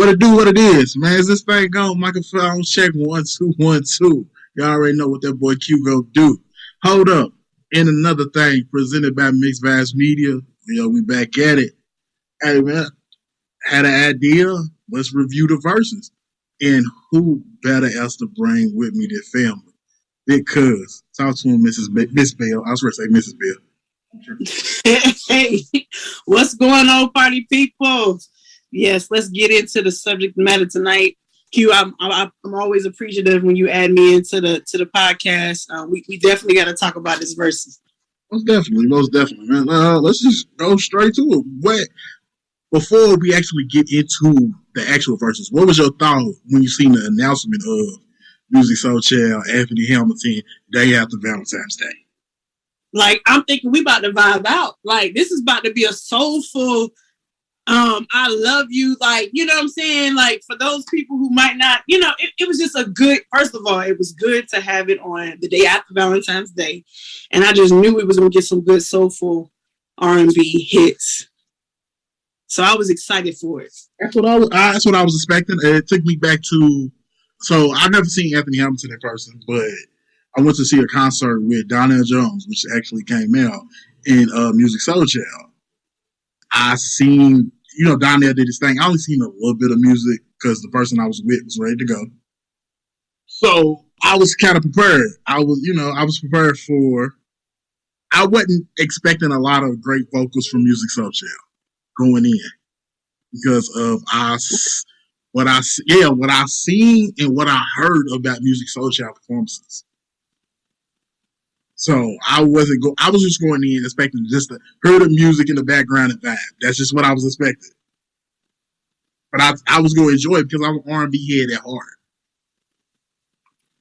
What it do, what it is, man. Is this thing going? Microphone check 1 2 1 2. Y'all already know what that boy Q go do. Hold up. And another thing presented by Mixed Vibes Media. We back at it. Hey man, had an idea. Let's review the verses. And who better else to bring with me than family? Because talk to him, Miss Bell. I was going to say Mrs. Bell. Hey, what's going on, party people? Yes, let's get into the subject matter tonight. Q, I'm always appreciative when you add me into the podcast. We definitely got to talk about this verses. Most definitely, man. Let's just go straight to it. Before we actually get into the actual verses, what was your thought when you seen the announcement of Musiq Soulchild, Anthony Hamilton, day after Valentine's Day? Like, I'm thinking we about to vibe out. Like, this is about to be a soulful, I love you. Like, you know what I'm saying? Like, for those people who might not, it was just first of all, it was good to have it on the day after Valentine's Day. And I just knew we was going to get some good soulful R&B hits. So I was excited for it. That's what I was expecting. It took me back to, so I've never seen Anthony Hamilton in person, but I went to see a concert with Donnell Jones, which actually came out in Musiq Soulchild. I seen, Donnell did his thing. I only seen a little bit of music because the person I was with was ready to go. So I was kind of prepared. I was prepared I wasn't expecting a lot of great vocals from Musiq Soulchild going in because of what I seen and what I heard about Musiq Soulchild performances. So I was just going in expecting just to hear the music in the background and vibe. That's just what I was expecting. But I was going to enjoy it because I'm an R&B head at heart.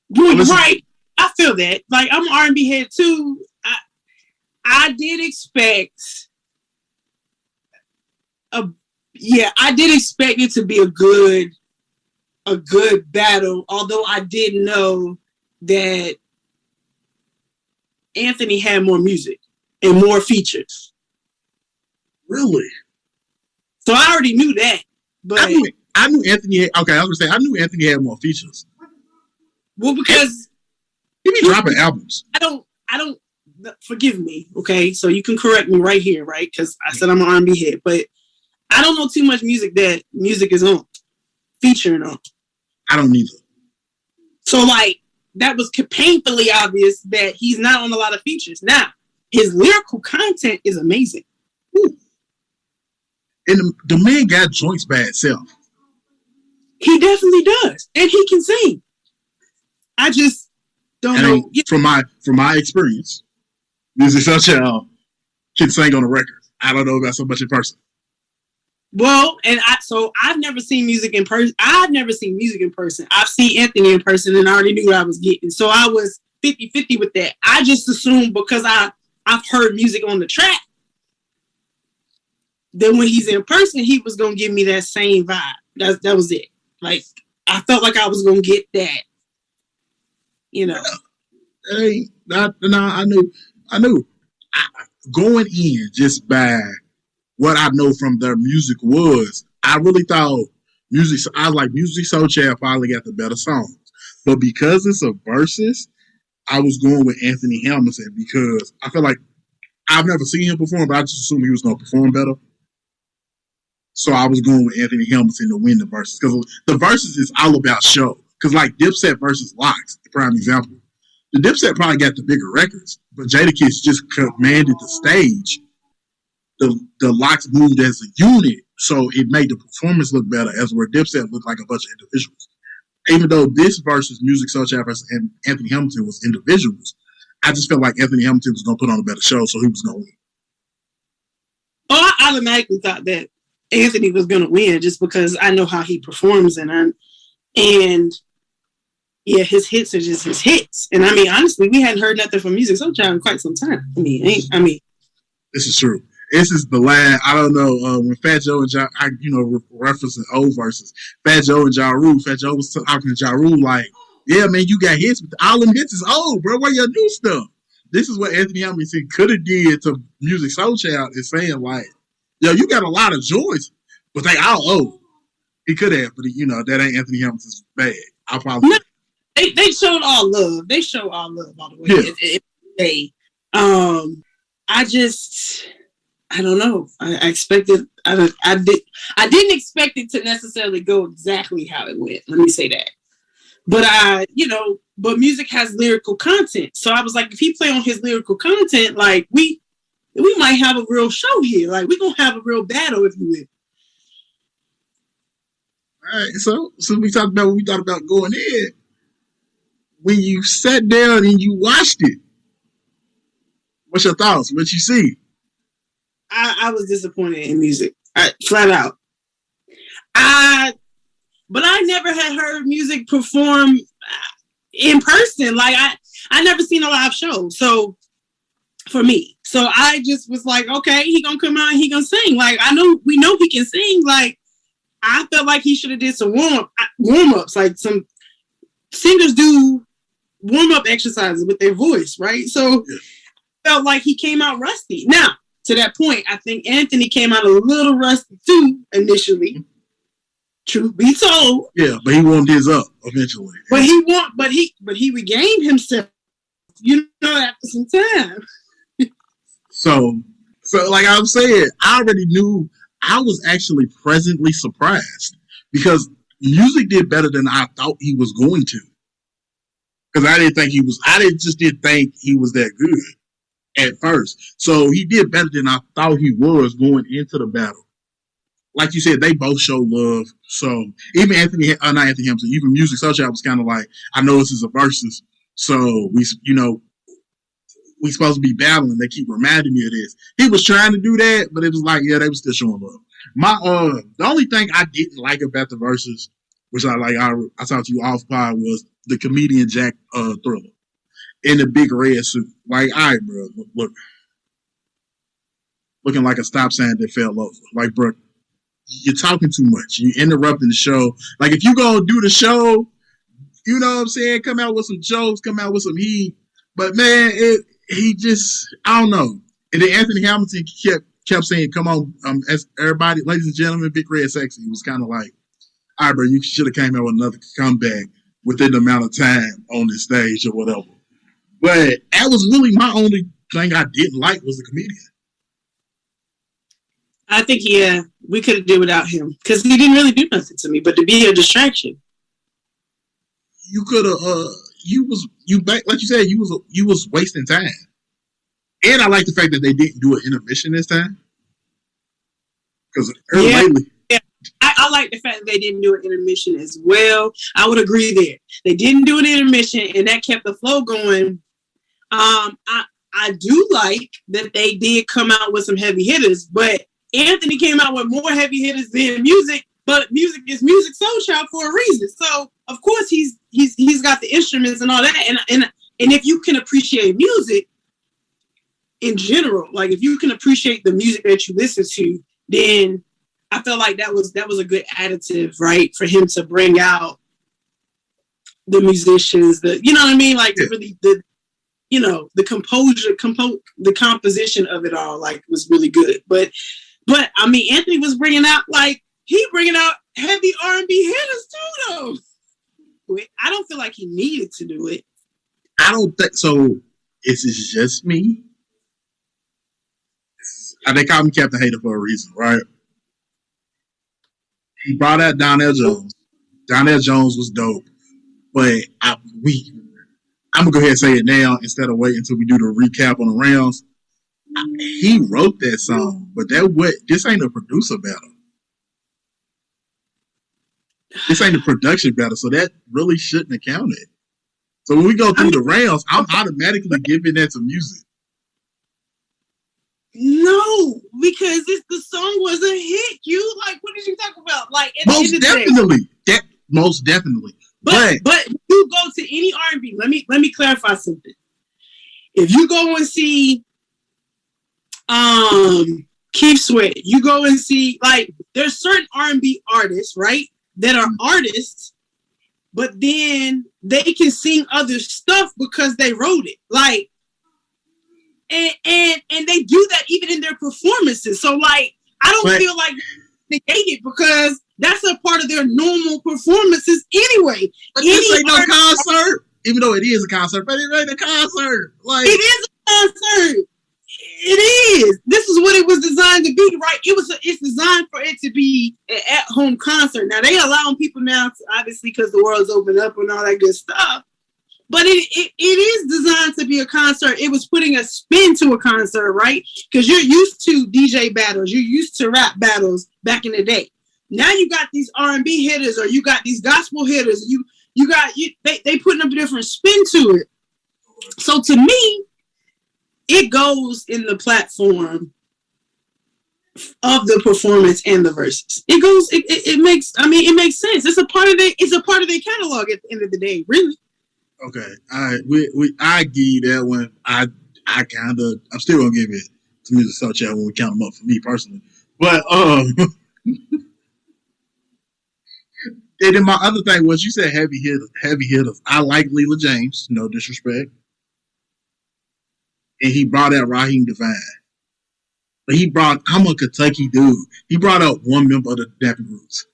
You're right. I feel that. Like, I'm an R&B head too. I did expect it to be a good battle, although I did know that Anthony had more music and more features. Really? So I already knew that. But I knew Anthony. I knew Anthony had more features. Well, because he be dropping albums. I don't. Forgive me, okay? So you can correct me right here, right? Because I said I'm an R&B head, but I don't know too much music that Musiq is on, featuring on. I don't either. So, like, that was painfully obvious that he's not on a lot of features. Now, his lyrical content is amazing. Ooh. And the man got joints by itself. He definitely does. And he can sing. I just don't know. From my experience, Musiq Soulchild can sing on a record. I don't know about so much in person. Well, I've never seen Musiq in person. I've seen Anthony in person and I already knew what I was getting. So I was 50-50 with that. I just assumed because I've heard music on the track, then when he's in person, he was going to give me that same vibe. That was it. Like, I felt like I was going to get that. Hey, I knew. Going in just by what I know from their music was, I really thought Musiq Soulchild finally got the better songs. But because it's a versus, I was going with Anthony Hamilton because I feel like I've never seen him perform, but I just assumed he was going to perform better. So I was going with Anthony Hamilton to win the versus because the versus is all about show. Because like Dipset versus Lox, the prime example. The Dipset probably got the bigger records, but Jadakiss just commanded the stage. The Lox moved as a unit, so it made the performance look better, as where Dipset looked like a bunch of individuals. Even though this versus Musiq Soulchild versus Anthony Hamilton was individuals, I just felt like Anthony Hamilton was going to put on a better show, so he was going to win. Oh, I automatically thought that Anthony was going to win just because I know how he performs, and his hits are just his hits. And I mean, honestly, we hadn't heard nothing from Musiq Soulchild in quite some time. I mean, this is true. This is the last, I don't know, when Fat Joe and Ja, referencing old verses, Fat Joe and Ja Rule, Fat Joe was talking to Ja Rule like, yeah, man, you got hits, but all them hits is old, bro. Where your new stuff? This is what Anthony Hamilton could have did to Musiq Soulchild is saying like, yo, you got a lot of joints, but they all old. He could have, but that ain't Anthony Hamilton's bag. I probably. No, they showed all love. They showed all love, by the way. Yeah. I don't know. I expected. I didn't expect it to necessarily go exactly how it went. Let me say that. But but music has lyrical content. So I was like, if he play on his lyrical content, like we might have a real show here. Like we're gonna have a real battle, if you will. All right. So we talked about what we thought about going in. When you sat down and you watched it, what's your thoughts? What you see? I was disappointed in music, flat out. But I never had heard music perform in person. Like I never seen a live show. So for me, so I just was like, okay, he gonna come out and he gonna sing. Like we know he can sing. Like I felt like he should have did some warm ups. Like some singers do warm up exercises with their voice, right? So felt like he came out rusty. Now to that point, I think Anthony came out a little rusty too initially. Truth be told. Yeah, but he warmed his up eventually. But he regained himself, after some time. So like I'm saying, I already knew. I was actually pleasantly surprised because music did better than I thought he was going to. Because I didn't think he was that good at first. So he did better than I thought he was going into the battle. Like you said, they both show love. So even not Anthony Hamilton, even Musiq Soulchild was kind of like, I know this is a versus. So we supposed to be battling. They keep reminding me of this. He was trying to do that, but it was like, yeah, they were still showing love. The only thing I didn't like about the verses, which I talked to you off pod, was the comedian Jack Thriller in the big red suit. Like, all right, bro, looking like a stop sign that fell over. Like, bro, you're talking too much. You're interrupting the show. Like, if you gonna do the show, you know what I'm saying? Come out with some jokes, come out with some heat. But man, he just, I don't know. And then Anthony Hamilton kept saying, "Come on, as everybody, ladies and gentlemen, Big Red Sexy." It was kind of like, all right, bro, you should have came out with another comeback within the amount of time on this stage or whatever. But that was really my only thing I didn't like was the comedian. I think, we could have did without him because he didn't really do nothing to me, but to be a distraction. You could have, like you said, you was wasting time. And I like the fact that they didn't do an intermission this time. Because lately. Yeah. I like the fact that they didn't do an intermission as well. I would agree there. They didn't do an intermission, and that kept the flow going. I do like that they did come out with some heavy hitters, but Anthony came out with more heavy hitters than music. But music is Musiq Soulchild for a reason. So of course he's got the instruments and all that. And if you can appreciate music in general, like if you can appreciate the music that you listen to, then I felt like that was a good additive, right, for him to bring out the musicians, you know what I mean, like really the composure, the composition of it all, like was really good. But I mean, Anthony was bringing out heavy R&B hitters too, though. I don't feel like he needed to do it. I don't think so. It's just me. They call me Captain Hater for a reason, right? He brought out Donnell Jones. Donnell Jones was dope, but I'm gonna go ahead and say it now instead of waiting until we do the recap on the rounds. He wrote that song, but this ain't a producer battle. This ain't a production battle, so that really shouldn't have counted. So when we go through the rounds, I'm automatically giving that to music. No, because the song was a hit. What did you talk about? Like most definitely. But you go to any R&B. Let me clarify something. If you go and see Keith Sweat, you go and see, like, there's certain R&B artists, right, that are artists, but then they can sing other stuff because they wrote it. Like, and they do that even in their performances. So, like, I don't feel like negate it because that's a part of their normal performances anyway. But this ain't no concert, even though it is a concert. But it ain't a concert. Like, it is a concert. It is. This is what it was designed to be, right? It's designed for it to be an at-home concert. Now they allowing people now, obviously, because the world's opened up and all that good stuff. But it is designed to be a concert. It was putting a spin to a concert, right? Because you're used to DJ battles, you're used to rap battles back in the day. Now you got these R&B hitters, or you got these gospel hitters. They putting up a different spin to it. So to me, it goes in the platform of the performance and the verses. It goes. It makes sense. It's a part of their catalog at the end of the day, really. Okay, I give you that one. I'm still gonna give it to Musiq Soulchild when we count them up for me personally. But and then my other thing was, you said heavy hitters. I like Leela James, no disrespect, and he brought out Raheem Devine. But I'm a Kentucky dude. He brought out one member of the Dappy Roots.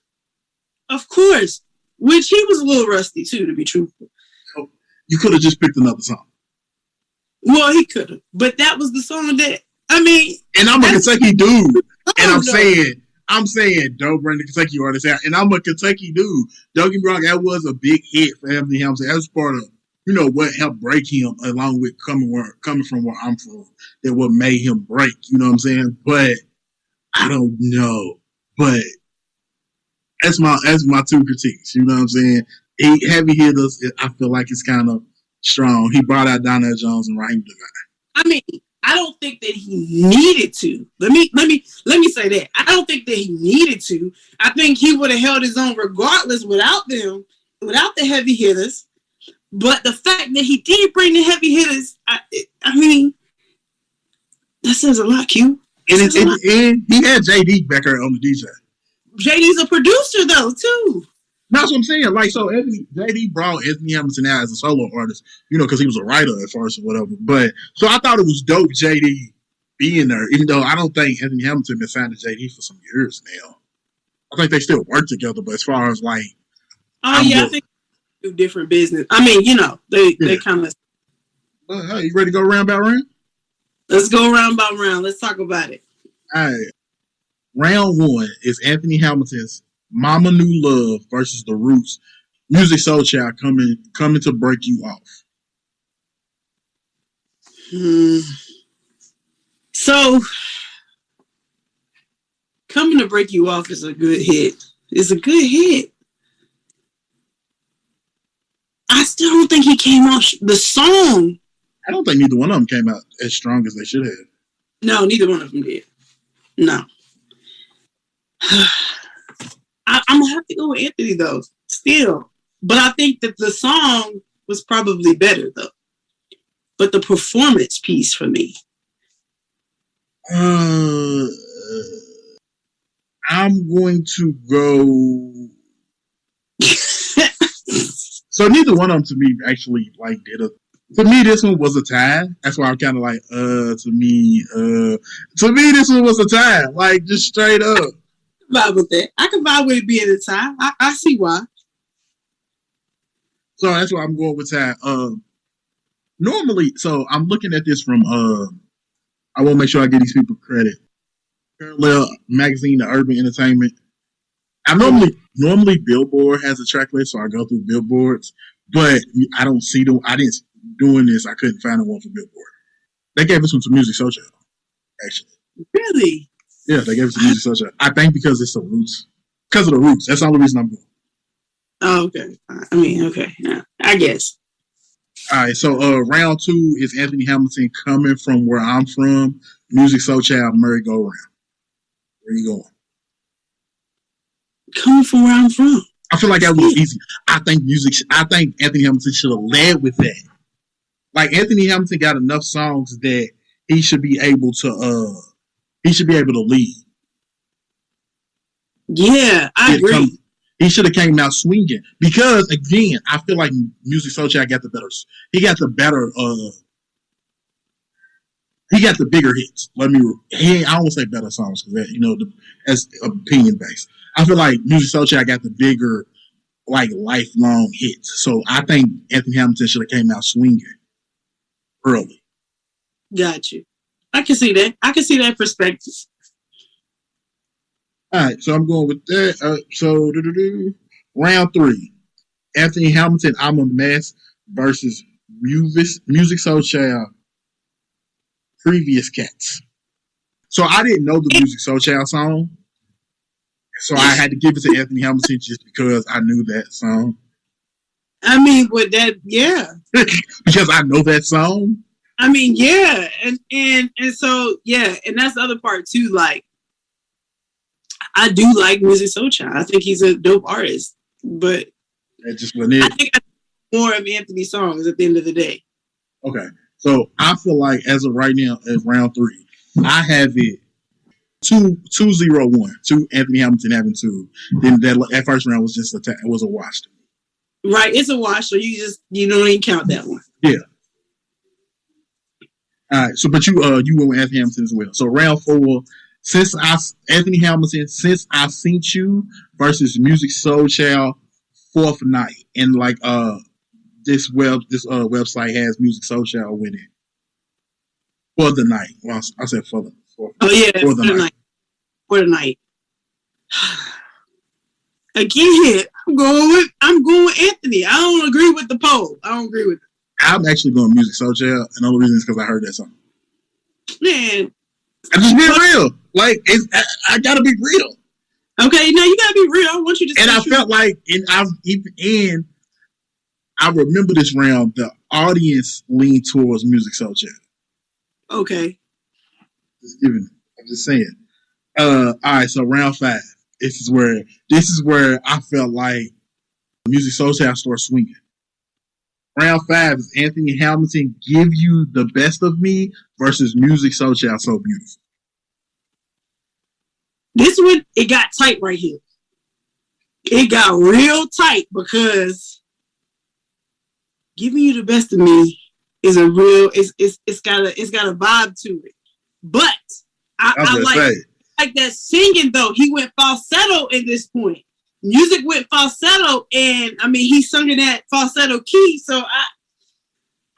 Of course, which he was a little rusty too, to be truthful. You could have just picked another song. Well, he could have, but that was the song that, And I'm a Kentucky dude, and I'm saying, don't bring the Kentucky artist out. And I'm a Kentucky dude. Don't get me wrong, that was a big hit for Anthony Hamilton. That was part of, what helped break him, along with coming from where I'm from. That what made him break. You know what I'm saying? But I don't know. But that's my two critiques. You know what I'm saying? Heavy hitters, I feel like it's kind of strong. He brought out Donnell Jones and Raheem Devine. I don't think that he needed to. Let me say that. I don't think that he needed to. I think he would have held his own regardless without them, without the heavy hitters. But the fact that he did bring the heavy hitters, that says a lot, Q. And he had JD back there on the DJ. JD's a producer though, too. That's what I'm saying. Like, so JD brought Anthony Hamilton out as a solo artist, because he was a writer at first or whatever. But so I thought it was dope JD being there, even though I don't think Anthony Hamilton been signed to JD for some years now. I think they still work together, but as far as like, I think they do different business. They kind of. Hey, you ready to go round by round? Let's go round by round. Let's talk about it. All right. Round one is Anthony Hamilton's Mama Knew Love versus The Roots. Musiq Soulchild coming to break you off. So, Coming to Break You Off is a good hit. It's a good hit. I still don't think he came off the song. I don't think neither one of them came out as strong as they should have. No, neither one of them did. No. I'm going to have to go with Anthony, though, still. But I think that the song was probably better, though. But the performance piece for me. I'm going to go... So neither one of them, to me, actually, did a... To me, this one was a tie. That's why I'm kind of like, to me, this one was a tie. Just straight up. Vibe with that. I can vibe with it being a tie. I see why. So that's why I'm going with tie. Normally, so I'm looking at this from I want to make sure I give these people credit. Parallel Magazine, the Urban Entertainment. I normally Billboard has a track list, so I go through Billboards, but I don't see them. I didn't doing this. I couldn't find one for Billboard. They gave us one to Musiq Soulchild, actually. Really? Yeah, they gave it to Musiq Soulchild. I think because it's the Roots. Because of the Roots. That's the only reason I'm going. Oh, okay. Okay. Yeah, I guess. All right, so round two is Anthony Hamilton coming from where I'm from. Musiq Soulchild, Merry Go Round. Where you going? Coming from where I'm from. I feel like that was easy. I think Anthony Hamilton should have led with that. Anthony Hamilton got enough songs that he should be able to lead. Yeah, I agree. He should have came out swinging because, again, I feel like Musiq Soulchild got the better. He got the better. he got the bigger hits. I don't want to say better songs because as opinion based. I feel like Musiq Soulchild got the bigger, like lifelong hits. So I think Anthony Hamilton should have came out swinging early. Got you. I can see that. I can see that perspective. All right, so I'm going with that. Round 3. Anthony Hamilton, I'm a Mess versus Musiq Soulchild, Previous Cats. So I didn't know the Musiq Soulchild song. So I had to give it to Anthony Hamilton just because I knew that song. I mean, with that, yeah. Because I know that song. I mean, yeah. And so, yeah. And that's the other part, too. Like, I do like Musiq Soulchild. I think he's a dope artist. But that just wasn't it. I think I more of Anthony's songs at the end of the day. Okay. So I feel like as of right now, at round 3, I have it 2-0-1. 2 Anthony Hamilton having 2. Then that first round was just it was a wash to me. Right, it's a wash, so you don't even count that one. Yeah. All right. So, but you went with Anthony Hamilton as well. So round 4, Anthony Hamilton, Since I Seen You versus Musiq Soulchild, Fourth Night, and like this website has Musiq Soulchild winning for the night. Well, I said for the. For the night. For the night. Again, I'm going with Anthony. I don't agree with the poll. I don't agree with it. I'm actually going Musiq Soulchild, and the only reason is because I heard that song. Man, I just be real. Like I gotta be real. Okay, no, you gotta be real. I want you to. And I felt like, I remember this round. The audience leaned towards Musiq Soulchild. Okay. I'm just saying. All right, so round 5. This is where I felt like Musiq Soulchild started swinging. Round 5 is Anthony Hamilton, Give You the Best of Me versus Musiq Soulchild, So Beautiful. This one, it got tight right here. It got real tight because Giving You the Best of Me is a real. It's got a vibe to it. But I like that singing though. He went falsetto at this point. Music went falsetto, and I mean he sung in that falsetto key. So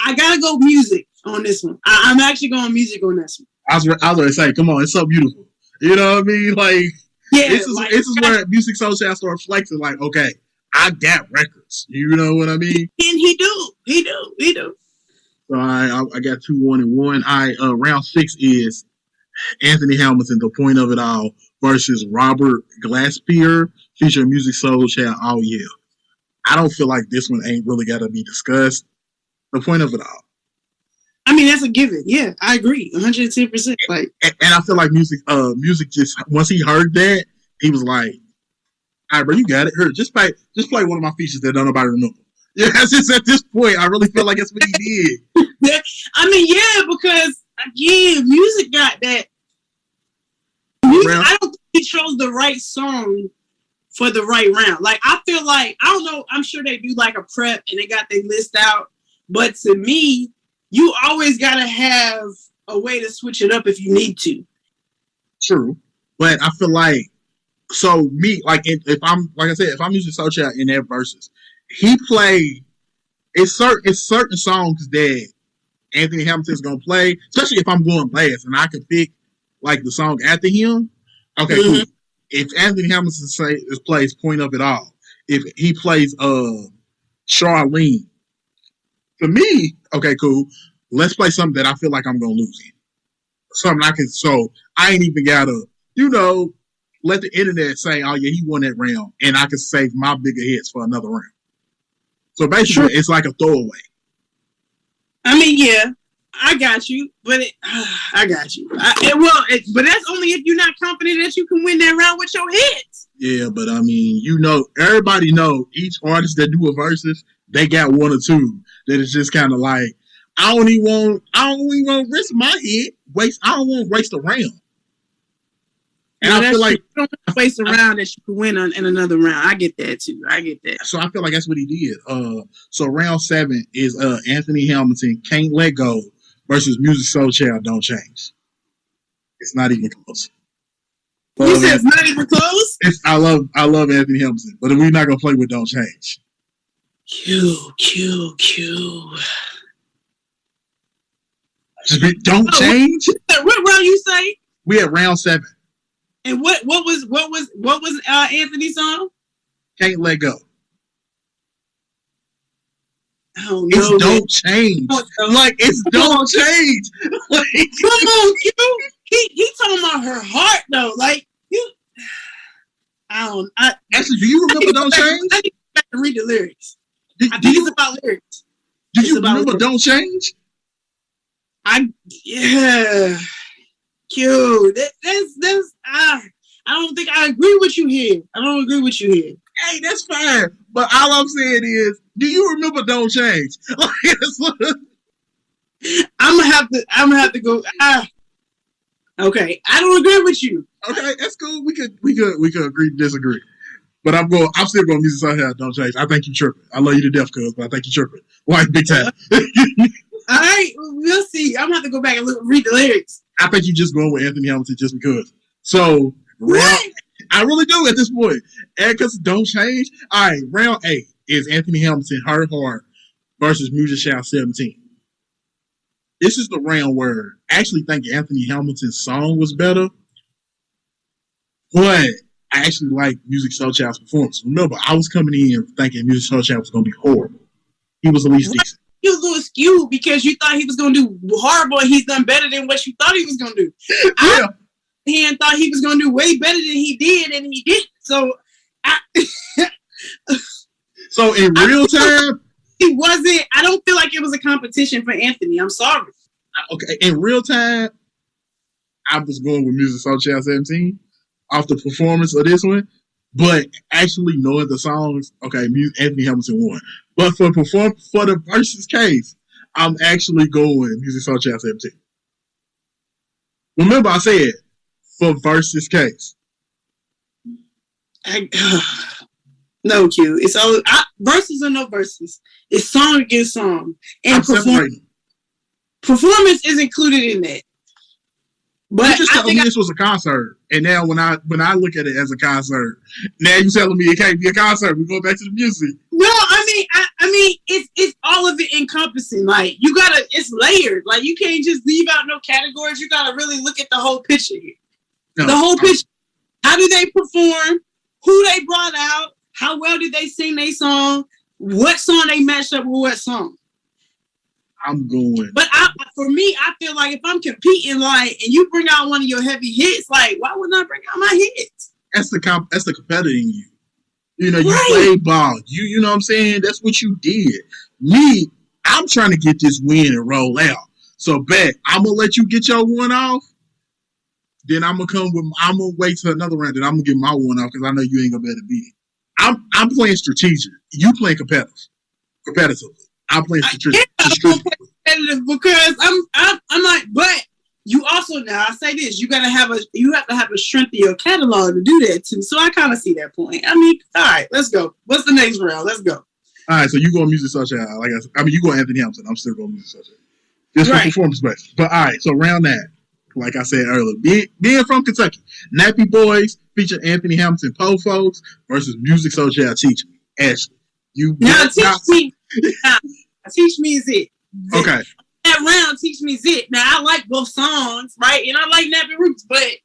I gotta go Music on this one. I'm actually going Music on this one. I was gonna say, come on, it's so beautiful. You know what I mean? Like, yeah, this is where Musiq Soulchild started flexing. Like, okay, I got records. You know what I mean? And he do. So I got 2-1-1. Round 6 is Anthony Hamilton, The Point of It All versus Robert Glasper featuring Musiq Soulchild, Oh Yeah. I don't feel like this one ain't really got to be discussed. The Point of It All. I mean, that's a given. Yeah, I agree, 110%. Like, and I feel like Musiq just once he heard that, he was like, "All right, bro, you got it. Here, just play one of my features that nobody remember." Yeah, that's just at this point. I really feel like that's what he did. I mean, yeah, because again, Musiq got that. I don't think he chose the right song for the right round. Like, I feel like, I don't know, I'm sure they do like a prep and they got their list out. But to me, you always got to have a way to switch it up if you need to. True. But I feel like, so me, like, if I'm Musiq Soulchild in that verses, he played, it's certain songs that Anthony Hamilton's going to play, especially if I'm going last and I can pick, like, the song after him. Okay, cool. If Anthony Hamilton plays Point of It All, if he plays Charlene, for me, okay, cool. Let's play something that I feel like I'm gonna lose in. Something I can. So I ain't even gotta, let the internet say, "Oh yeah, he won that round," and I can save my bigger hits for another round. So basically, It's like a throwaway. I mean, yeah, I got you, but I got you. But that's only if you're not confident that you can win that round with your hits. Yeah, but I mean, everybody know each artist that do a versus, they got one or two that is just kind of like, I don't even want to risk my hit. I don't want to waste a round. And I feel like you don't want to waste a round that you can win in another round. I get that too. I get that. So I feel like that's what he did. So round 7 is Anthony Hamilton, Can't Let Go versus Musiq Soulchild Don't Change. It's not even close. You said it's not even close? I love Anthony Hamilton, but we're not gonna play with Don't Change. Q. Don't change. What round you say? We at round 7. And what was Anthony's song? Can't Let Go. I don't know. It's Don't Change. Like it's Don't Change. Like, come on, you. He talking about her heart though. Like you. Actually, do you remember Don't Change? I need to go back and read the lyrics. I think it's about lyrics. Do you remember Don't Change? Yeah. Q. That's I don't think I agree with you here. I don't agree with you here. Hey, that's fine. But all I'm saying is, do you remember Don't Change? I'm gonna have to go. Okay, I don't agree with you. Okay, that's cool. We could agree to disagree. But I'm still going Musiq Soulchild Don't Change. I think you tripping. I love you to death, cuz, but I think you tripping. Like big time. All right, we'll see. I'm gonna have to go back and read the lyrics. I think you just going with Anthony Hamilton just because. So what? I really do at this point. And because Don't Change. All right, round 8 is Anthony Hamilton Her Heart versus Musiq Soulchild 17. This is the round where I actually think Anthony Hamilton's song was better, but I actually like Musiq Soulchild's performance. Remember, I was coming in thinking Musiq Soulchild was going to be horrible. He was at least decent. He was a little skewed because you thought he was going to do horrible and he's done better than what you thought he was going to do. Yeah. I thought he was going to do way better than he did, and he didn't. So, so in real time, he wasn't. I don't feel like it was a competition for Anthony. I'm sorry. Okay, in real time, I was going with Musiq Soulchild 17 off the performance of this one, but actually knowing the songs, okay, Anthony Hamilton won. But for the versus case, I'm actually going Musiq Soulchild 17. Remember, I said for versus case. No, Q. It's all verses or no verses. It's song against song, and performance is included in that. But you just telling me this was a concert, and now when I look at it as a concert, now you telling me it can't be a concert. We're going back to the music. No, I mean, it's all of it encompassing. Like it's layered. Like you can't just leave out no categories. You gotta really look at the whole picture here. No, the whole picture. How do they perform? Who they brought out? How well did they sing their song? What song they matched up with what song? I'm going. But for me, I feel like if I'm competing, like, and you bring out one of your heavy hits, like, why wouldn't I bring out my hits? That's the competitor in you. You know, you play ball. You know what I'm saying? That's what you did. Me, I'm trying to get this win and roll out. So, bet I'm gonna let you get your one off. Then I'm gonna wait till another round. Then I'm gonna get my one off because I know you ain't gonna be able to beat it. I'm playing strategic. You playing competitively. I'm playing strategic. Competitive because I'm like, but you also now I say this, you have to have a strength of your catalog to do that too. So I kind of see that point. I mean, all right, let's go. What's the next round? Let's go. All right, so you go Musiq Soulchild. Like you go Anthony Hamilton. I'm still going Musiq Soulchild. Just for performance based. But all right, so round that. Like I said earlier, being from Kentucky, Nappy Boys feature Anthony Hamilton Po Folks versus Musiq Soulchild Teach Me. Ashley, Teach Me is it. Okay. That round, Teach Me is it. Now I like both songs, right? And I like Nappy Roots, but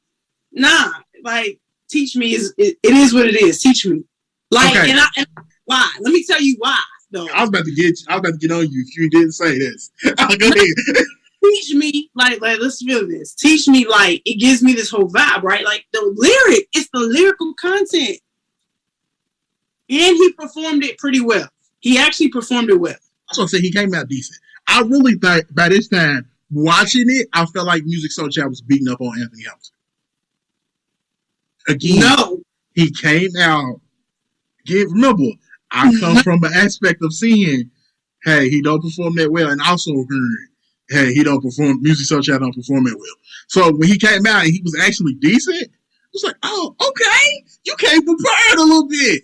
nah, like Teach Me it is what it is. Teach Me. Like, okay. and why? Let me tell you why. Though. I was about to get on you if you didn't say this. Go ahead. Teach me, like let's feel this. Teach me, like it gives me this whole vibe, right? Like the lyric, it's the lyrical content, and he performed it pretty well. He actually performed it well. I was gonna say he came out decent. I really thought by this time watching it, I felt like Musiq Soulchild was beating up on Anthony Hamilton. Again, no, he came out. Again, remember, I come from an aspect of seeing, hey, he don't perform that well, and also hearing, hey, he don't perform. Musiq Soulchild don't perform that well. So when he came out and he was actually decent, it was like, oh, okay, you came prepared a little bit.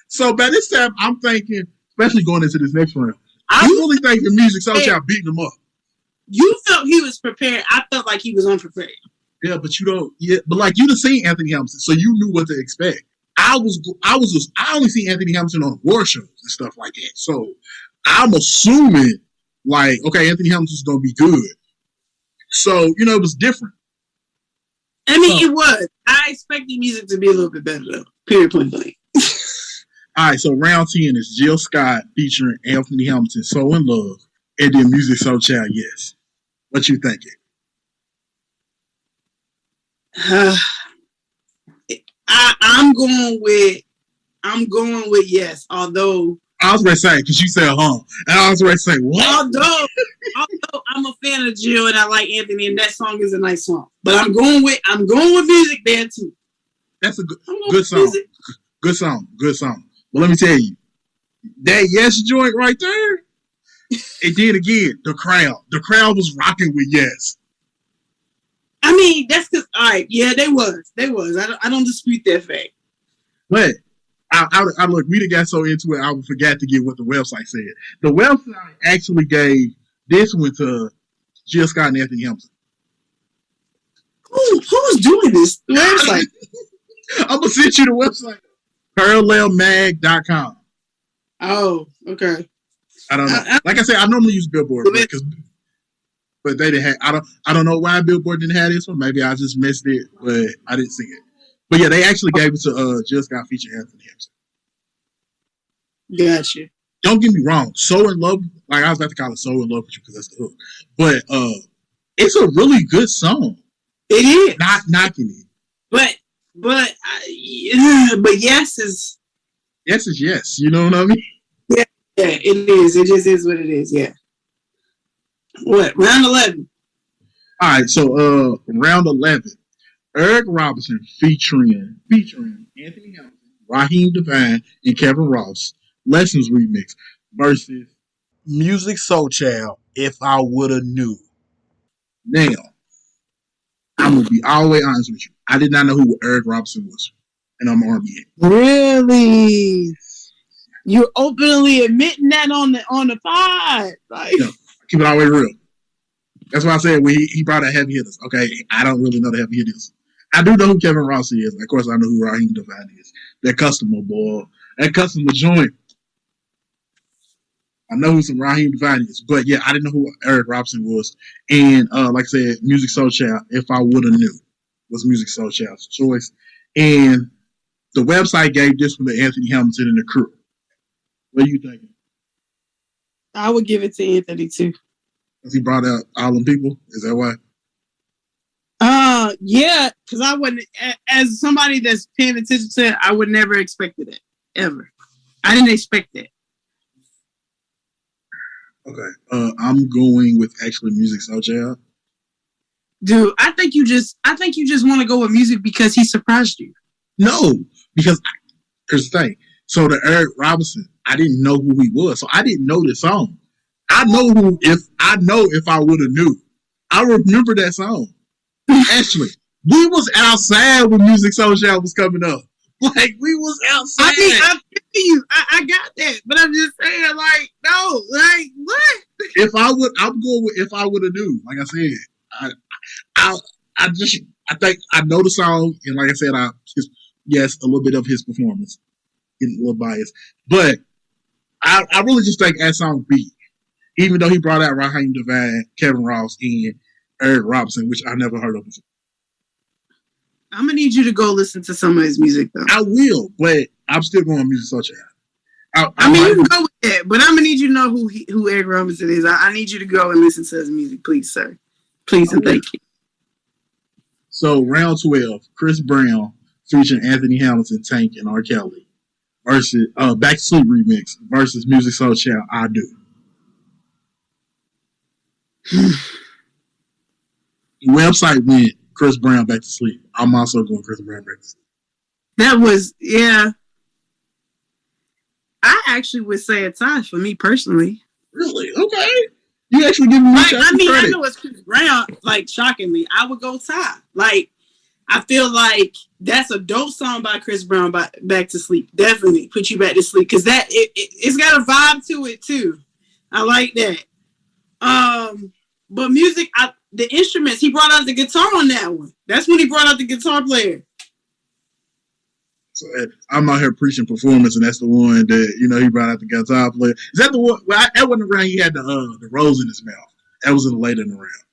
So by this time, I'm thinking, especially going into this next round, I really think the Musiq Soulchild beating him up. You felt he was prepared. I felt like he was unprepared. Yeah, but you don't. Yeah, but like you done seen Anthony Hamilton, so you knew what to expect. I only see Anthony Hamilton on war shows and stuff like that. So I'm assuming like, okay, Anthony Hamilton's gonna be good. So it was different. I mean, it was. I expected music to be a little bit better though. Period. Point blank. All right, so round 10 is Jill Scott featuring Anthony Hamilton, "So in Love," and then Musiq Soulchild, "Yes." What you thinking? I'm going with yes. Although I was ready to say because you said and I was ready to say what? Although I'm a fan of Jill and I like Anthony, and that song is a nice song. But I'm going with music there too. That's a good song. Music. Good song. Well, let me tell you, that Yes joint right there, it did again. The crowd was rocking with Yes. I mean, that's because, all right, yeah, they was. I don't dispute that fact. But I look, we done got so into it, I forgot to get what the website said. The website actually gave this one to Jill Scott and Anthony Hamilton. Who's doing this? The website. I'm gonna send you the website. ParallelMag.com. Oh, okay. I don't know. Like I said, I normally use Billboard, but they didn't have. I don't know why Billboard didn't have this one. Maybe I just missed it, but I didn't see it. But yeah, they actually gave it to Jill Scott featuring Anthony Hamilton. Gotcha. Don't get me wrong. So in Love, like I was about to call it "So in Love with You" because that's the hook. But it's a really good song. It is. Not knocking it. But yes is yes. You know what I mean? Yeah, it is. It just is what it is. Yeah. What, round 11? All right, so round 11, Eric Robinson featuring Anthony Hamilton, Raheem Devine, and Kevin Ross, Lessons remix versus Musiq Soulchild, "If I Woulda Knew." Now, I'm gonna be all the way honest with you. I did not know who Eric Robinson was, and I'm R&B. Really? You're openly admitting that on the pod, like. Yeah. Keep it all the way real. That's why I said when he brought out heavy hitters. Okay, I don't really know the heavy hitters. I do know who Kevin Ross is. Of course, I know who Raheem Devine is. That customer boy, that customer joint. I know who some Raheem Devine is, but yeah, I didn't know who Eric Robinson was. And like I said, Musiq Soulchild, "If I Woulda Knew," was Musiq Soulchild's choice. And the website gave this one to Anthony Hamilton and the crew. What are you thinking? I would give it to Anthony too. Because he brought out all them people? Is that why? Yeah, because I wouldn't, as somebody that's paying attention to it, I would never expected it, ever. I didn't expect that. Okay, I'm going with actually Musiq Soulchild. Dude, I think you just want to go with music because he surprised you. No, because here's the thing. So the Eric Robinson, I didn't know who he was, so I didn't know the song. I know if I woulda knew. I remember that song. Actually, we was outside when Musiq Soulchild was coming up. Like, we was outside. I mean, I feel you. I got that, but I'm just saying, like, no, like, what? I'm going with "If I Woulda Knew." Like I said, I think I know the song, and like I said, yes, a little bit of his performance, getting a little biased, but I really just think that song beat. Even though he brought out Raheem Devine, Kevin Ross, and Eric Robinson, which I never heard of before. I'm gonna need you to go listen to some of his music, though. I will, but I'm still going Musiq Soulchild. I mean, you can go with that, but I'm gonna need you to know who Eric Robinson is. I need you to go and listen to his music, please, sir. Please and thank you. So, round 12, Chris Brown featuring Anthony Hamilton, Tank, and R. Kelly versus Back to Sleep remix versus Musiq Soulchild, "I Do." The website went Chris Brown, "Back to Sleep." I'm also going Chris Brown, "Back to Sleep." That was, yeah. I actually would say a tie for me personally. Really? Okay. You actually give me credit. I know it's Chris Brown, like, shockingly. I would go tie. Like, I feel like that's a dope song by Chris Brown, by "Back to Sleep." Definitely put you back to sleep, because it's got a vibe to it too. I like that. But Musiq, the instruments, he brought out the guitar on that one. That's when he brought out the guitar player. So I'm out here preaching performance, and that's the one that he brought out the guitar player. Is that the one? Well, that wasn't the round he had the rose in his mouth. That was later in the round.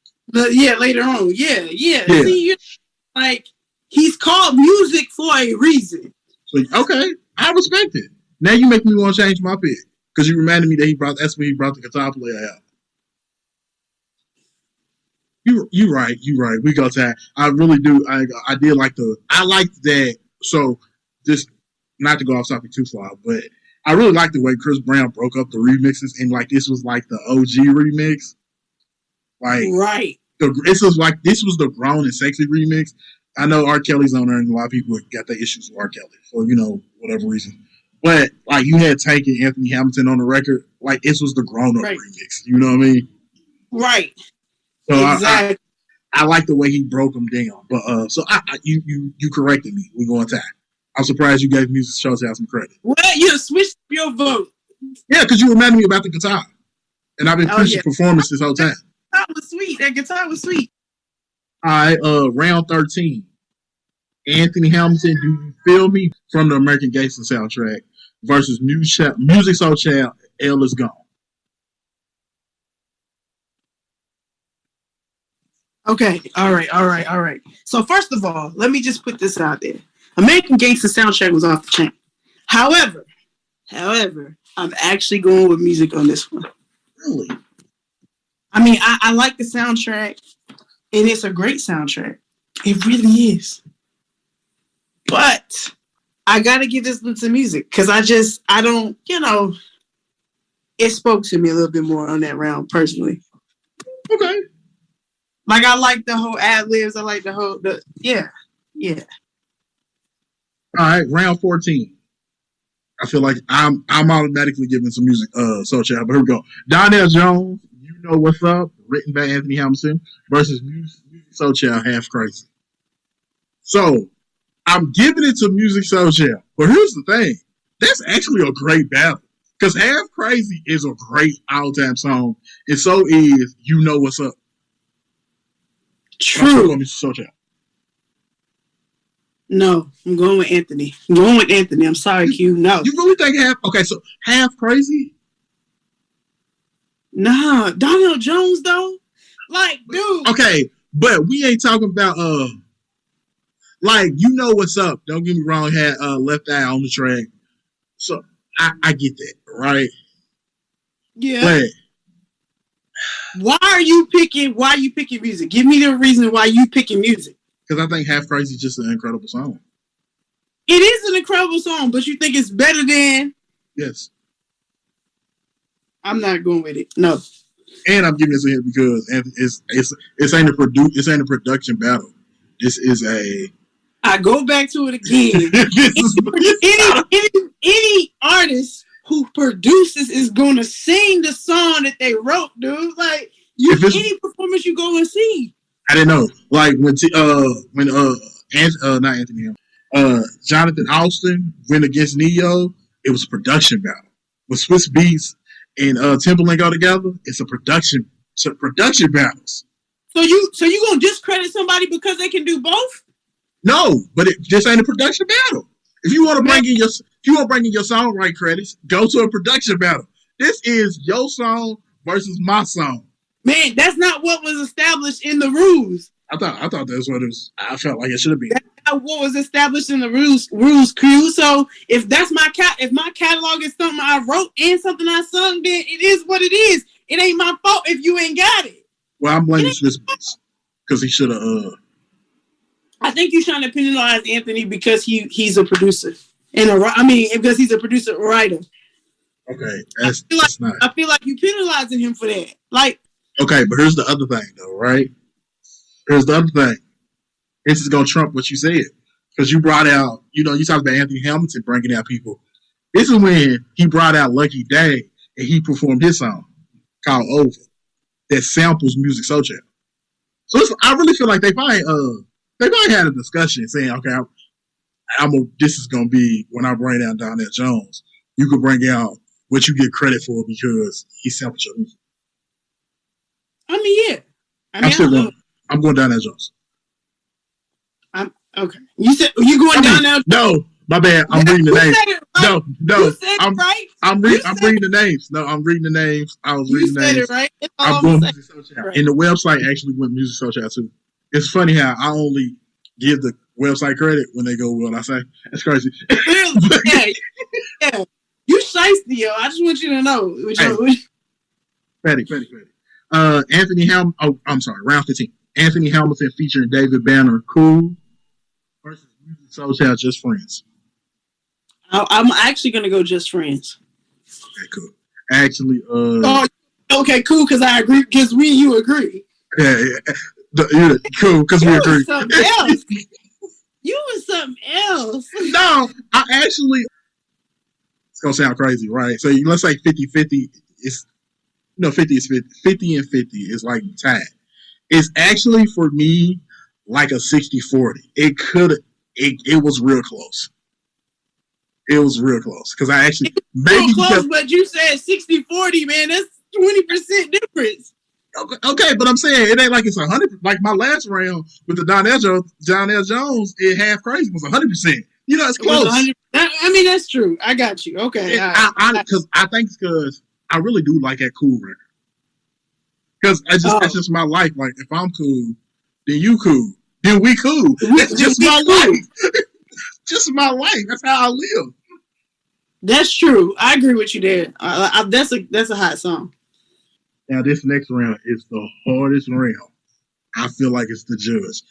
Yeah, later on. Yeah. See, he's called Musiq for a reason. So, okay, I respect it. Now you make me want to change my pick because you reminded me that that's when he brought the guitar player out. You right. We got that. I really do. I did like I liked that. So just not to go off topic too far, but I really liked the way Chris Brown broke up the remixes and this was like the OG remix. Right. This was the grown and sexy remix. I know R. Kelly's on there, and a lot of people got their issues with R. Kelly for whatever reason. But you had Tank and Anthony Hamilton on the record, this was the grown up remix. You know what I mean? Right. So exactly. I like the way he broke them down. But so you corrected me. We going tie. I'm surprised you gave Musiq Soulchild some credit. Well, you switched your vote. Yeah, because you reminded me about the guitar, and I've been preaching performance this whole time. That was sweet. That guitar was sweet. All right, round 13. Anthony Hamilton, Do You Feel Me? From the American Gangster soundtrack versus Musiq Soulchild, L Is Gone. Okay, all right. So first of all, let me just put this out there. American Gangster soundtrack was off the chain. However, I'm actually going with Musiq on this one. Really? I mean, I like the soundtrack, and it's a great soundtrack. It really is. But I gotta give this one to Musiq because I don't, it spoke to me a little bit more on that round personally. Okay. I like the whole ad-libs. I like yeah. All right, round 14. I feel like I'm automatically giving some Musiq Soulchild, but here we go. Donnell Jones, You Know What's Up, written by Anthony Hamilton, versus Musiq Soulchild, Half Crazy. So, I'm giving it to Musiq Soulchild, but here's the thing. That's actually a great battle, because Half Crazy is a great all-time song, and so is You Know What's Up. True. Musiq Soulchild. No, I'm going with Anthony. I'm sorry, Q. No. You really think Half Crazy? Nah, Donnell Jones though? Dude. Okay, but we ain't talking about You Know What's Up. Don't get me wrong, had Left Eye on the track. So I get that, right? Yeah. But why are you picking Musiq? Give me the reason why you picking Musiq. Because I think Half Crazy is just an incredible song. It is an incredible song, but you think it's better than? Yes. I'm not going with it. No. And I'm giving this to him because it's ain't a production battle. This is a. I go back to it again. any artist who produces is gonna sing the song that they wrote, dude. Any performance you go and see. I didn't know. Not Anthony, Jonathan Austin went against Neo. It was a production battle. When Swiss Beats and Timbaland go together, it's a production battles. So you gonna discredit somebody because they can do both? No, but this ain't a production battle. If you want to bring in your songwriting credits, go to a production battle. This is your song versus my song. Man, that's not what was established in the rules. I thought that's what it was. I felt like it should have been. That's not what was established in the rules, Q. So if that's if my catalog is something I wrote and something I sung, then it is what it is. It ain't my fault if you ain't got it. Well, I'm blaming Swiss Beats because he should have. I think you're trying to penalize Anthony because he's a producer because he's a producer writer. Okay, I feel like you penalizing him for that. Okay, but here's the other thing, though, right? Here's the other thing. This is going to trump what you said. Because you brought out, you talked about Anthony Hamilton bringing out people. This is when he brought out Lucky Day and he performed his song called Over that samples Musiq Soulchild. So I really feel like they probably had a discussion saying, okay, this is going to be when I bring down Donnell Jones. You could bring out what you get credit for because he sampled your music. I mean, yeah. I mean, I'm going Donnell Jones. I'm okay. You said you going down now? No, my bad. I'm reading the names. Right. No. You said it right. I'm reading the names. No, I'm reading the names. I was reading the names. You said it right. I'm going Musiq Soulchild. Right. And the website actually went Musiq Soulchild too. It's funny how I only give the website credit when they go well. I say that's crazy. Yeah. You shiesty, yo. I just want you to know. Petty. Anthony Hamilton. Oh, I'm sorry. Round 15. Anthony Hamilton featuring David Banner. Cool versus Musiq Soulchild. Just Friends. I'm actually gonna go Just Friends. Okay, cool. Actually, okay, cool. Because I agree. Because you agree. Yeah. Cool. Because we agree. Something else. You was something else. No, I actually. It's gonna sound crazy, right? So let's say 50-50 is 50 is 50. 50 and 50 is like tied. It's actually for me like a 60-40. It was real close. It was real close because I actually maybe close, but you said 60-40, man. That's 20% difference. Okay, but I'm saying it ain't like it's 100. Like my last round with the Donnell Jones, it half crazy was 100%. You know, it's close. I mean, that's true. I got you. Okay, because I think because I really do like that cool record. Because that's just my life. Like if I'm cool, then you cool, then we cool. That's just my life. Just my life. That's how I live. That's true. I agree with you there. That's a hot song. Now this next round is the hardest round. I feel like it's the judge.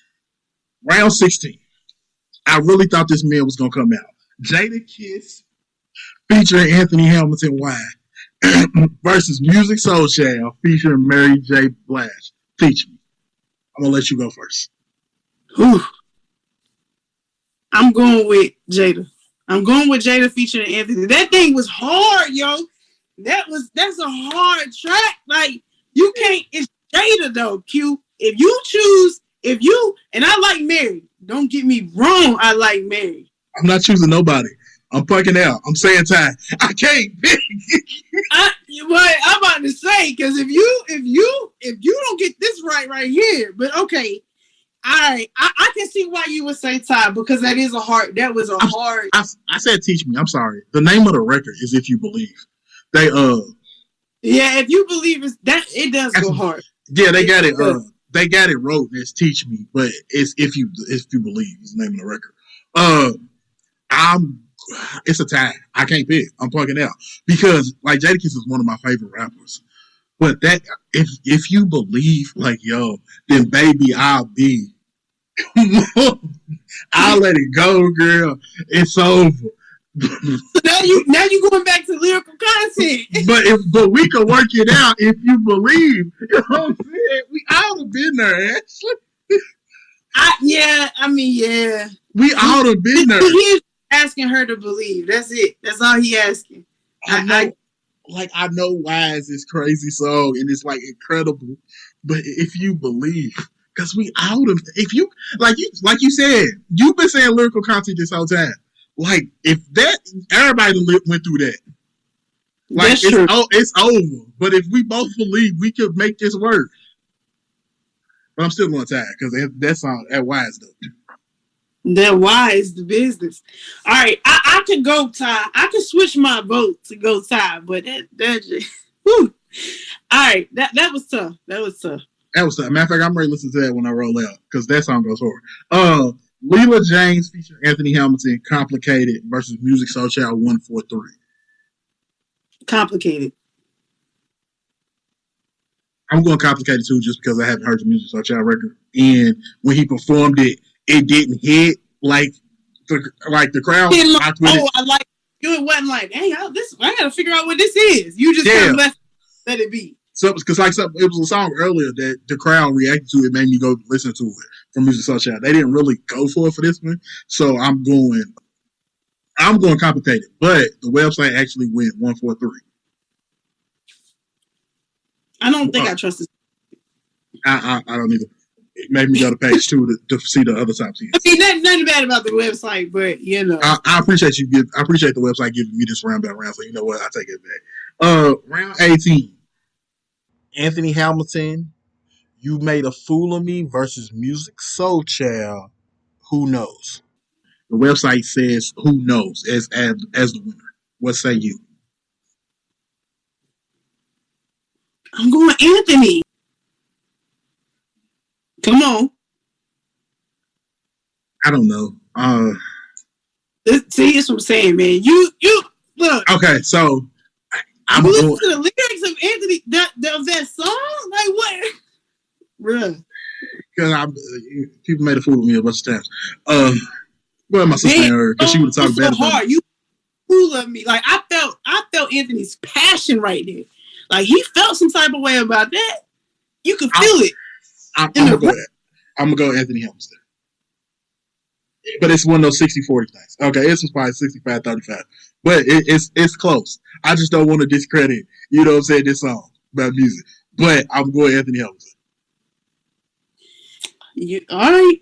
Round 16. I really thought this man was gonna come out. Jadakiss featuring Anthony Hamilton Why versus Musiq Soulchild featuring Mary J. Blige. Teach me. I'm gonna let you go first. Whew. I'm going with Jada. I'm going with Jada featuring Anthony. That thing was hard, yo. That's a hard track. Like you can't. It's Jada though. Q. And I like Mary. Don't get me wrong. I like Mary. I'm not choosing nobody. I'm fucking out. I'm saying time. I can't pick. I'm about to say because if you don't get this right here, but okay. I can see why you would say tie because that was a hard. I said teach me. I'm sorry. The name of the record is If You Believe. They yeah, If You Believe it does go hard. Yeah, they got it. They got it wrote as Teach Me, but it's If You Believe is the name of the record. It's a tie. I can't pick. I'm plugging out because like Jadakiss is one of my favorite rappers. But that if you believe like yo, then baby I'll be. I'll let it go, girl. It's over. now you going back to lyrical content. but we can work it out if you believe. You know what I'm saying? We all have been there, Ashley. Yeah. We all have been there. He's asking her to believe. That's it. That's all he asking. I know why is this crazy song and it's like incredible, but if you believe, because we out of if you like you said, you've been saying lyrical content this whole time. Like if that everybody went through that. Like it's over. But if we both believe we could make this work. But I'm still going to tie because that song that wise though. That why is the business. All right, I can go tie. I can switch my vote to go tie, but that just, whew. All right, that was tough. That was tough. Matter of fact, I'm ready to listen to that when I roll out because that song goes hard. Leela James featuring Anthony Hamilton, Complicated versus Musiq Soulchild 143. Complicated. I'm going Complicated too, just because I haven't heard the Musiq Soulchild record, and when he performed it. It didn't hit like the crowd. I like you. It wasn't like, hey, I gotta figure out what this is. You just kind of let it be. So because it was a song earlier that the crowd reacted to. It made me go listen to it from Musiq Soulchild. They didn't really go for it for this one, so I'm going Complicated. But the website actually went 143. I don't think I trust this. I don't either. It made me go to page 2 to see the other top 10. I mean, nothing bad about the website, but you know, I appreciate I appreciate the website giving me this round by round. So you know what, I take it back. Round 18. Anthony Hamilton, You Made a Fool of Me versus Musiq Soulchild. Who knows? The website says who knows as the winner. What say you? I'm going Anthony. Come on. I don't know. See, that's what I'm saying, man. You look. Okay, so I'm listen going to the lyrics of Anthony of that song. Like what, bruh? because people made a fool of me a bunch of times. Well, my sister and her because she would talk bad about me. You fool of me. Like I felt Anthony's passion right there. Like he felt some type of way about that. You could feel it. I'm gonna go Anthony Hamilton. But it's one of those 60-40 things. Okay, it's probably 65-35. But it's close. I just don't want to discredit, you know what I'm saying, this song about music. But I'm going Anthony Hamilton. All right.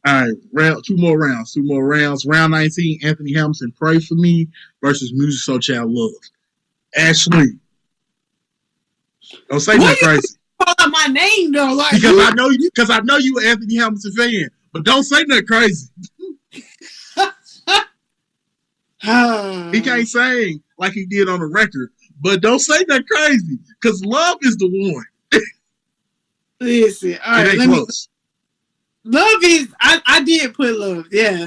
All right, two more rounds. Round 19, Anthony Hamilton, Pray For Me versus Musiq Soulchild, Love. Ashley. Don't say nothing crazy. Call out my name though, like because I know you an Anthony Hamilton fan, but don't say nothing crazy. He can't sing like he did on the record, but don't say nothing crazy because Love is the one. Listen, all right, let me. Love is. I did put Love. Yeah,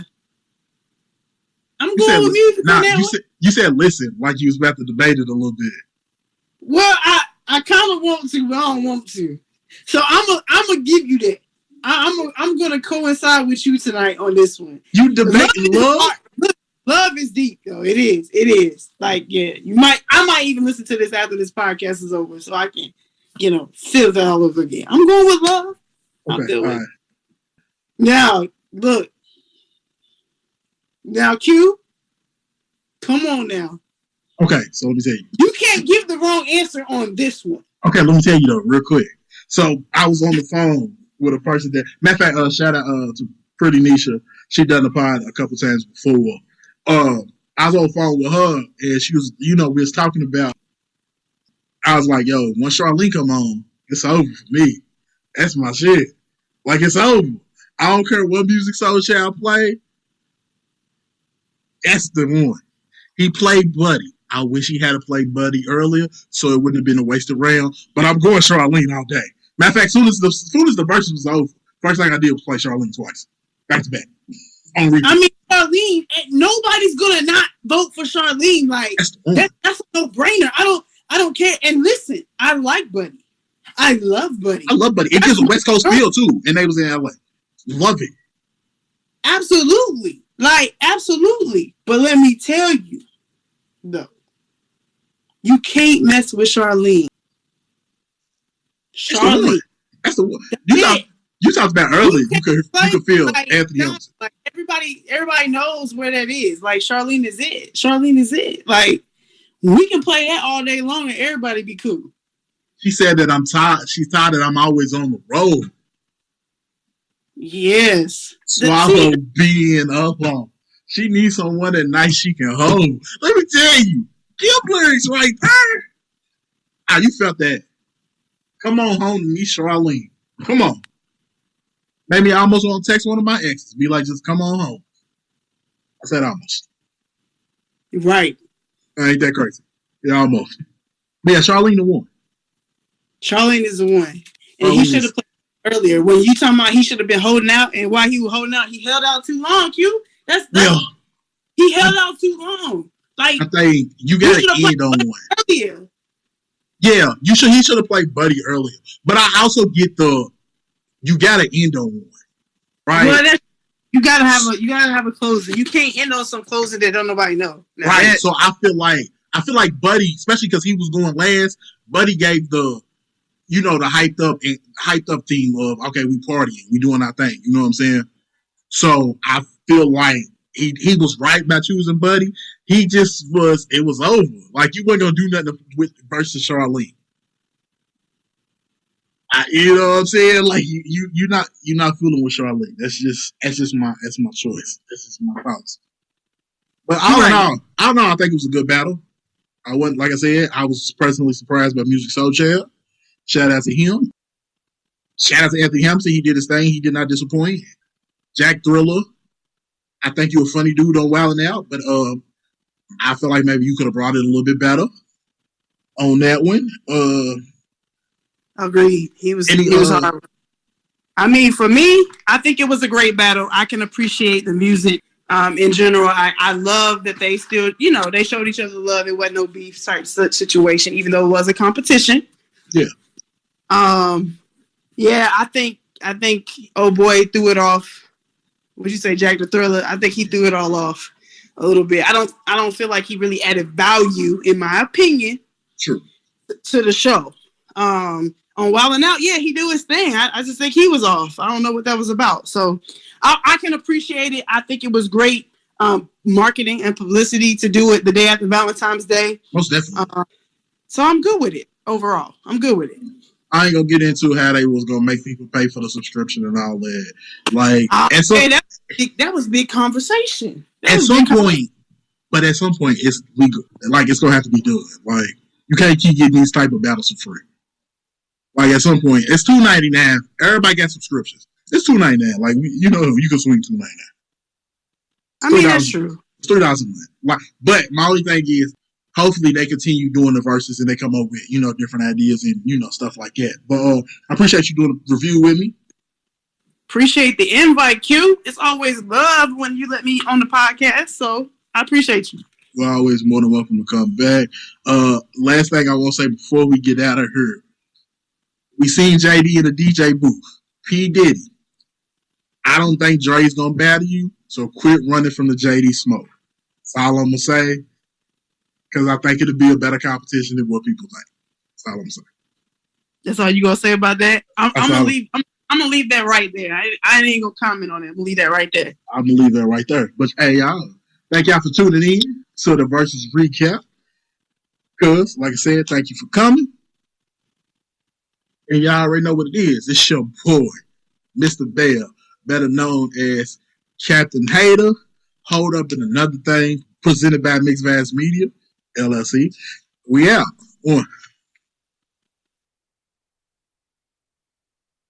I'm going with music. Nah, you said listen like you was about to debate it a little bit. Well, I kind of want to, but I don't want to. So I'm gonna give you that. I'm gonna coincide with you tonight on this one. You debate love. Love is deep, though. It is. Like, yeah, I might even listen to this after this podcast is over, so I can, feel that all over again. I'm going with Love. Okay, all right. Now, look. Now, Q, come on now. Okay, so let me tell you. You can't give the wrong answer on this one. Okay, let me tell you though, real quick. So I was on the phone with a person that, matter of fact, shout out to Pretty Nisha. She done the pod a couple times before. I was on the phone with her, and she was, we was talking about. I was like, "Yo, once Charlene come on, it's over for me. That's my shit. Like it's over. I don't care what Musiq Soulchild play. That's the one. He played Buddy. I wish he had played Buddy earlier, so it wouldn't have been a wasted round. But I'm going Charlene all day. Matter of fact, soon as the verse was over, first thing I did was play Charlene twice, back to back. I mean, Charlene. Nobody's gonna not vote for Charlene. Like that's a no-brainer. I don't care. And listen, I like Buddy. I love Buddy. It gives a West Coast feel too, and they was in LA. Love it. Absolutely. Like, absolutely. But let me tell you, though, you can't mess with Charlene. Charlene. That's the one. You talked about earlier. You could feel like, Anthony Hamilton. Like everybody knows where that is. Like Charlene is it. Like we can play that all day long and everybody be cool. She said that I'm tired. She's tired that I'm always on the road. Yes. Swallow being up on. She needs someone at night she can hold. Let me tell you, Gilbert's right there. Ah, you felt that. Come on home to me, Charlene. Come on. Maybe I almost want to text one of my exes. Be like, just come on home. I said almost. Right. Ain't that crazy? Yeah, almost. But yeah, Charlene the one. Charlene is the one. And he should have played earlier. When you talking about he should have been holding out, and while he was holding out, he held out too long, Q. He held out too long. Like I think you got to end on one. Earlier. Yeah, he should have played Buddy earlier. But I also get you got to end on one, right? Well, you gotta have a closing. You can't end on some closing that don't nobody know. Now, right. So I feel like Buddy, especially because he was going last. Buddy gave the hyped up theme of okay, we partying, we doing our thing. You know what I'm saying? So I feel like he was right by choosing Buddy. He just was. It was over. Like you weren't gonna do nothing with versus Charlene. You know what I'm saying? Like you're not fooling with Charlene. That's just my choice. That's just my thoughts. But I don't know. I think it was a good battle. I wasn't, like I said, I was personally surprised by Musiq Soulchild. Shout out to him. Shout out to Anthony Hamilton. He did his thing. He did not disappoint. Jack Thriller. I think you're a funny dude on Wildin' Out, but I feel like maybe you could have brought it a little bit better on that one. Agreed. He was hard. I mean, for me, I think it was a great battle. I can appreciate the music in general. I love that they still, they showed each other love. It wasn't no beef such situation, even though it was a competition. Yeah. Yeah, I think oh boy threw it off. What'd you say, Jack the Thriller? I think he threw it all off a little bit. I don't feel like he really added value, in my opinion, True. to the show. On Wildin' Out, yeah, he do his thing. I just think he was off. I don't know what that was about. So I can appreciate it. I think it was great marketing and publicity to do it the day after Valentine's Day. Most definitely. So I'm good with it overall. I'm good with it. I ain't gonna get into how they was gonna make people pay for the subscription and all that. Like, that was big conversation. At some point, it's gonna have to be done. Like, you can't keep getting these type of battles for free. Like, at some point, it's $2.99. Everybody got subscriptions. It's $2.99. Like, you can swing $2.99. I mean, that's true. It's $3 a month. Like, but my only thing is, hopefully they continue doing the verses and they come up with, different ideas and, stuff like that. But I appreciate you doing the review with me. Appreciate the invite, Q. It's always love when you let me on the podcast, so I appreciate you. You're always more than welcome to come back. Last thing I want to say before we get out of here. We seen JD in the DJ booth. P. Diddy. I don't think Dre's going to battle you, so quit running from the JD smoke. That's all I'm going to say. Because I think it'll be a better competition than what people think. That's all I'm saying. That's all you going to say about that? I'm going to leave that right there. I ain't going to comment on it. I'm going to leave that right there. I'm going to leave that right there. But, hey, y'all, thank y'all for tuning in to the Versus Recap. Because, like I said, thank you for coming. And y'all already know what it is. It's your boy, Mr. Bell, better known as Captain Hater. Hold up in another thing, presented by Mixed Vibez Media, LLC. We out. One.